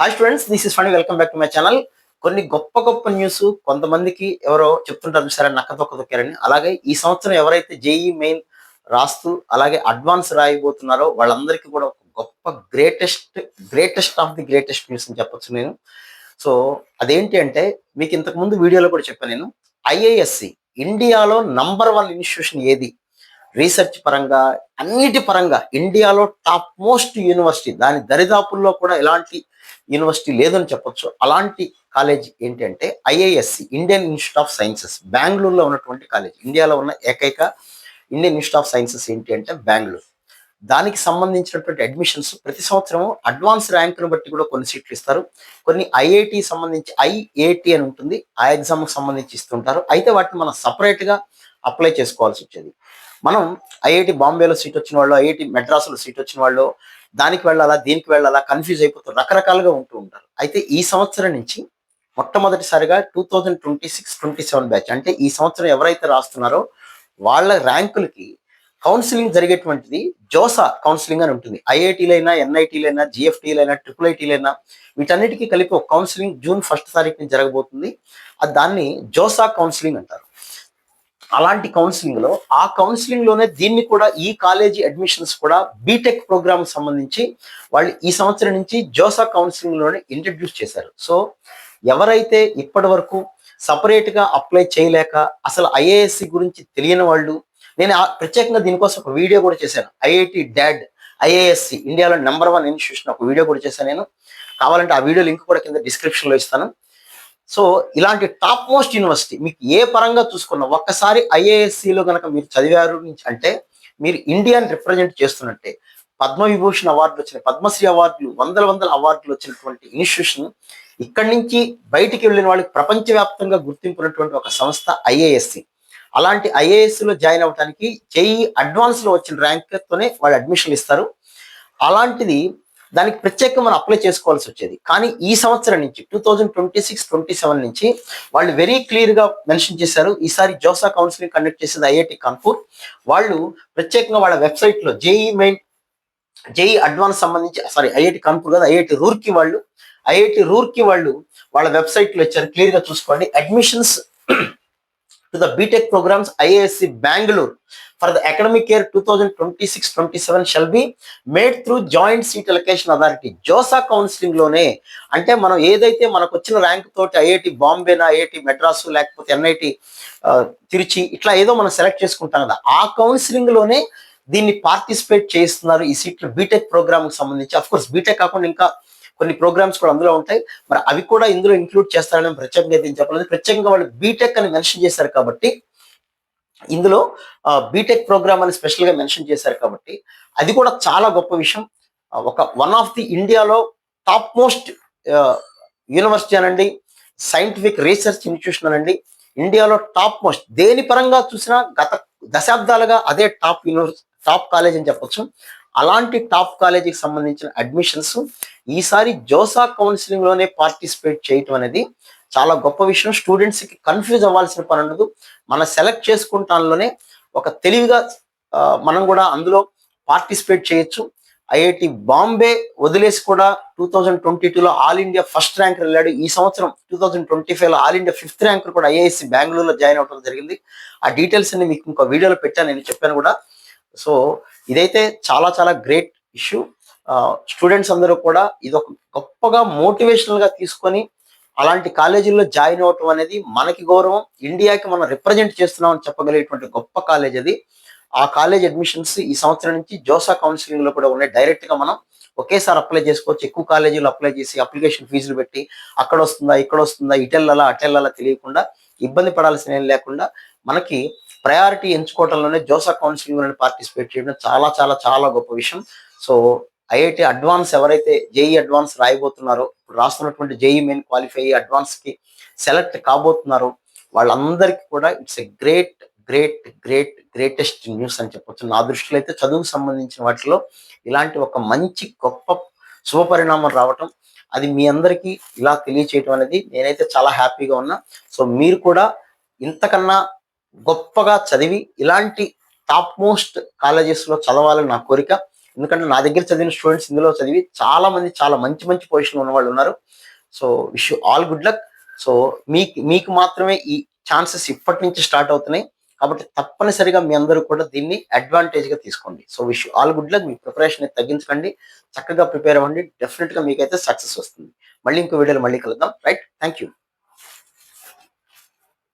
Hi students, this is Phani. Welcome back to my channel. కొన్ని గొప్ప గొప్ప న్యూస్ కొంతమందికి ఎవరో చెప్తుంటారు సరే నక్క తొక్క తొక్కారని. అలాగే ఈ సంవత్సరం ఎవరైతే జేఈ మెయిన్ రాస్తూ అలాగే అడ్వాన్స్ రాయబోతున్నారో వాళ్ళందరికీ కూడా ఒక గొప్ప greatest of the greatest news అని చెప్పొచ్చు నేను. సో అదేంటి అంటే మీకు ఇంతకు ముందు వీడియోలో కూడా చెప్పాను నేను. ఐఐఎస్సి ఇండియాలో #1 ఇన్స్టిట్యూషన్ ఏది? రీసెర్చ్ పరంగా అన్నిటి పరంగా ఇండియాలో టాప్ మోస్ట్ యూనివర్సిటీ, దాని దరిదాపుల్లో కూడా ఎలాంటి యూనివర్సిటీ లేదని చెప్పొచ్చు. అలాంటి కాలేజ్ ఏంటి అంటే IISc, Indian institute of sciences. బెంగళూరులో ఉన్నటువంటి కాలేజ్, ఇండియాలో ఉన్న ఏకైక ఇండియన్ ఇన్స్టిట్యూట్ ఆఫ్ సైన్సెస్ ఏంటి అంటే బెంగళూరు. దానికి సంబంధించినటువంటి అడ్మిషన్స్ ప్రతి సంవత్సరం అడ్వాన్స్ ర్యాంకును బట్టి కూడా కొన్ని సీట్లు ఇస్తారు. కొన్ని ఐఐటి సంబంధించి ఐఏటి అని ఉంటుంది, ఆ ఎగ్జామ్కి సంబంధించి ఇస్తుంటారు. అయితే వాటిని మనం సపరేట్గా అప్లై చేసుకోవాల్సి వచ్చేది. మనం ఐఐటి బాంబేలో సీట్ వచ్చిన వాళ్ళు, ఐఐటి మెడ్రాస్లో సీట్ వచ్చిన వాళ్ళు దానికి వెళ్ళాలా దీనికి వెళ్ళాలా కన్ఫ్యూజ్ అయిపోతారు, రకరకాలుగా ఉంటూ ఉంటారు. అయితే ఈ సంవత్సరం నుంచి మొట్టమొదటిసారిగా 2026-27 బ్యాచ్ అంటే ఈ సంవత్సరం ఎవరైతే రాస్తున్నారో వాళ్ళ ర్యాంకులకి కౌన్సిలింగ్ జరిగేటువంటిది జోసా కౌన్సిలింగ్ అని ఉంటుంది. ఐఐటీలైనా, ఎన్ఐటీలైనా, జిఎఫ్టీలైనా, ట్రిపుల్ ఐటీలైనా వీటన్నిటికీ కలిపి ఒక కౌన్సిలింగ్ జూన్ 1 తారీఖు నుంచి జరగబోతుంది. దాన్ని జోసా కౌన్సిలింగ్ అంటారు. అలాంటి కౌన్సిలింగ్ లో ఆ కౌన్సిలింగ్ లోనే దీన్ని కూడా ఈ కాలేజీ అడ్మిషన్స్ కూడా బీటెక్ ప్రోగ్రామ్ సంబంధించి వాళ్ళు ఈ సంవత్సరం నుంచి జోసా కౌన్సిలింగ్ లోనే ఇంట్రడ్యూస్ చేశారు. సో ఎవరైతే ఇప్పటి వరకు సపరేట్ గా అప్లై చేయలేక అసలు ఐఏఎస్సి గురించి తెలియని వాళ్ళు, నేను ప్రత్యేకంగా దీనికోసం ఒక వీడియో కూడా చేశాను. ఐఐటి డాడ్ ఐఏఎస్సి ఇండియాలో #1 ఇన్స్టిట్యూషన్ ఒక వీడియో కూడా చేశాను నేను. కావాలంటే ఆ వీడియో లింక్ కూడా కింద డిస్క్రిప్షన్ లో ఇస్తాను. సో ఇలాంటి టాప్ మోస్ట్ యూనివర్సిటీ మీకు ఏ పరంగా చూసుకున్నా ఒక్కసారి ఐఏఎస్సిలో కనుక మీరు చదివారు అంటే మీరు ఇండియాని రిప్రజెంట్ చేస్తున్నట్టే. పద్మవిభూషణ్ అవార్డులు వచ్చిన, పద్మశ్రీ అవార్డులు, వందల అవార్డులు వచ్చినటువంటి ఇన్స్టిట్యూషన్. ఇక్కడి నుంచి బయటికి వెళ్ళిన వాళ్ళకి ప్రపంచవ్యాప్తంగా గుర్తింపున్నటువంటి ఒక సంస్థ ఐఏఎస్సి. అలాంటి ఐఏఎస్సిలో జాయిన్ అవ్వడానికి జేఈ అడ్వాన్స్ లో వచ్చిన ర్యాంక్తోనే వాళ్ళు అడ్మిషన్ ఇస్తారు. అలాంటిది దానికి ప్రత్యేకంగా మనం అప్లై చేసుకోవాల్సి వచ్చేది. కానీ ఈ సంవత్సరం నుంచి 2026-27 నుంచి వాళ్ళు వెరీ క్లియర్ గా మెన్షన్ చేశారు. ఈసారి జోసా కౌన్సిలింగ్ కండక్ట్ చేసేది ఐఐటి కాన్పూర్. వాళ్ళు ప్రత్యేకంగా వాళ్ళ వెబ్సైట్ లో జేఈ అడ్వాన్స్ సంబంధించి ఐఐటి కాన్పూర్ కదా, ఐఐటి రూర్కి వాళ్ళు వాళ్ళ వెబ్సైట్ లో ఇచ్చారు. క్లియర్ గా చూసుకోండి. Admissions to the BTech programs IISc Bangalore for the academic year 2026-27 shall be made through Joint Seat Allocation Authority. JoSAA counselling లోనే అంటే మనం ఏదైతే మనకు వచ్చిన ర్యాంక్ తోటి ఐఐటి బాంబేనా, ఐఐటి మెడ్రాస్, లేకపోతే ఎన్ఐటి తిరుచి ఇట్లా ఏదో మనం సెలెక్ట్ చేసుకుంటాం కదా, ఆ కౌన్సిలింగ్ లోనే దీన్ని పార్టిసిపేట్ చేస్తున్నారు ఈ సీట్లు బీటెక్ ప్రోగ్రామ్ కి సంబంధించి. అఫ్ కోర్స్ బీటెక్ కాకుండా ఇంకా కొన్ని ప్రోగ్రామ్స్ కూడా అందులో ఉంటాయి. మరి అవి కూడా ఇందులో ఇంక్లూడ్ చేస్తారని ప్రత్యేకంగా అయితే చెప్పలేదు. ప్రత్యేకంగా వాళ్ళు బీటెక్ అని మెన్షన్ చేశారు కాబట్టి ఇందులో బీటెక్ ప్రోగ్రామ్ అని స్పెషల్ గా మెన్షన్ చేశారు కాబట్టి అది కూడా చాలా గొప్ప విషయం. ఒక వన్ ఆఫ్ ది ఇండియాలో టాప్ మోస్ట్ యూనివర్సిటీ అనండి, సైంటిఫిక్ రీసెర్చ్ ఇన్స్టిట్యూషన్ అనండి, ఇండియాలో టాప్ మోస్ట్ దేని పరంగా చూసినా గత దశాబ్దాలుగా అదే టాప్ కాలేజ్ అని చెప్పొచ్చు. అలాంటి టాప్ కాలేజీకి సంబంధించిన అడ్మిషన్స్ ఈసారి జోసా కౌన్సిలింగ్ లోనే పార్టిసిపేట్ చేయటం అనేది చాలా గొప్ప విషయం. స్టూడెంట్స్ కి కన్ఫ్యూజ్ అవ్వాల్సిన పని ఉండదు. మనం సెలెక్ట్ చేసుకుంటాంలోనే ఒక తెలివిగా మనం కూడా అందులో పార్టిసిపేట్ చేయొచ్చు. ఐఐటి బాంబే వదిలేసి కూడా 2022లో ఆల్ ఇండియా ఫస్ట్ ర్యాంక్ వెళ్ళాడు. ఈ సంవత్సరం 2025లో ఆల్ ఇండియా 5th ర్యాంక్ కూడా ఐఐఎస్సి బెంగళూరులో జాయిన్ అవడం జరిగింది. ఆ డీటెయిల్స్ అన్ని మీకు ఇంకో వీడియోలో పెట్టాను, నేను చెప్పాను కూడా. సో ఇదైతే చాలా చాలా గ్రేట్ ఇష్యూ. స్టూడెంట్స్ అందరూ కూడా ఇదొక గొప్పగా మోటివేషనల్ గా తీసుకొని అలాంటి కాలేజీల్లో జాయిన్ అవటం అనేది మనకి గౌరవం, ఇండియాకి మనం రిప్రజెంట్ చేస్తున్నాం అని చెప్పగలిగేటువంటి గొప్ప కాలేజ్ అది. ఆ కాలేజ్ అడ్మిషన్స్ ఈ సంవత్సరం నుంచి జోసా కౌన్సిలింగ్ లో కూడా ఉన్నాయి. డైరెక్ట్ గా మనం ఒకేసారి అప్లై చేసుకోవచ్చు. ఎక్కువ కాలేజీలు అప్లై చేసి అప్లికేషన్ ఫీజులు పెట్టి అక్కడ వస్తుందా ఇక్కడ వస్తుందా ఇటెళ్ళాలా అటెళ్ళాలా తెలియకుండా ఇబ్బంది పడాల్సిన ఏం లేకుండా మనకి ప్రయారిటీ ఎంచుకోవడంలోనే జోసా కౌన్సిలింగ్ లోనే పార్టిసిపేట్ చేయడం చాలా చాలా చాలా గొప్ప విషయం. సో ఐఐటి అడ్వాన్స్ ఎవరైతే జేఈ అడ్వాన్స్ రాయబోతున్నారో, ఇప్పుడు రాస్తున్నటువంటి జేఈ మెయిన్ క్వాలిఫై అయ్యి అడ్వాన్స్ కి సెలెక్ట్ కాబోతున్నారో వాళ్ళందరికీ కూడా ఇట్స్ ఎ గ్రేటెస్ట్ న్యూస్ అని చెప్పొచ్చు. నా దృష్టిలో అయితే చదువుకు సంబంధించిన వాటిలో ఇలాంటి ఒక మంచి గొప్ప శుభపరిణామం రావటం, అది మీ అందరికీ ఇలా తెలియచేయటం అనేది నేనైతే చాలా హ్యాపీగా ఉన్నా. సో మీరు కూడా ఇంతకన్నా గొప్పగా చదివి ఇలాంటి టాప్ మోస్ట్ కాలేజెస్ లో చదవాలని నా కోరిక. ఎందుకంటే నా దగ్గర చదివిన స్టూడెంట్స్ ఇందులో చదివి చాలా మంది చాలా మంచి మంచి పొజిషన్ ఉన్న వాళ్ళు ఉన్నారు. So wish you all good luck. So మీకు మీకు మాత్రమే ఈ ఛాన్సెస్ ఇప్పటి నుంచి స్టార్ట్ అవుతున్నాయి. కాబట్టి తప్పనిసరిగా మీ అందరూ కూడా దీన్ని అడ్వాంటేజ్‌గా తీసుకోండి. So wish you all good luck. Me preparation అనేది తగ్గించకండి. చక్కగా ప్రిపేర్ అవ్వండి. డెఫినిట్‌గా మీకైతే సక్సెస్ వస్తుంది. మళ్ళీ ఇంకో వీడియోలో మళ్ళీ కలుద్దాం. రైట్. Thank you.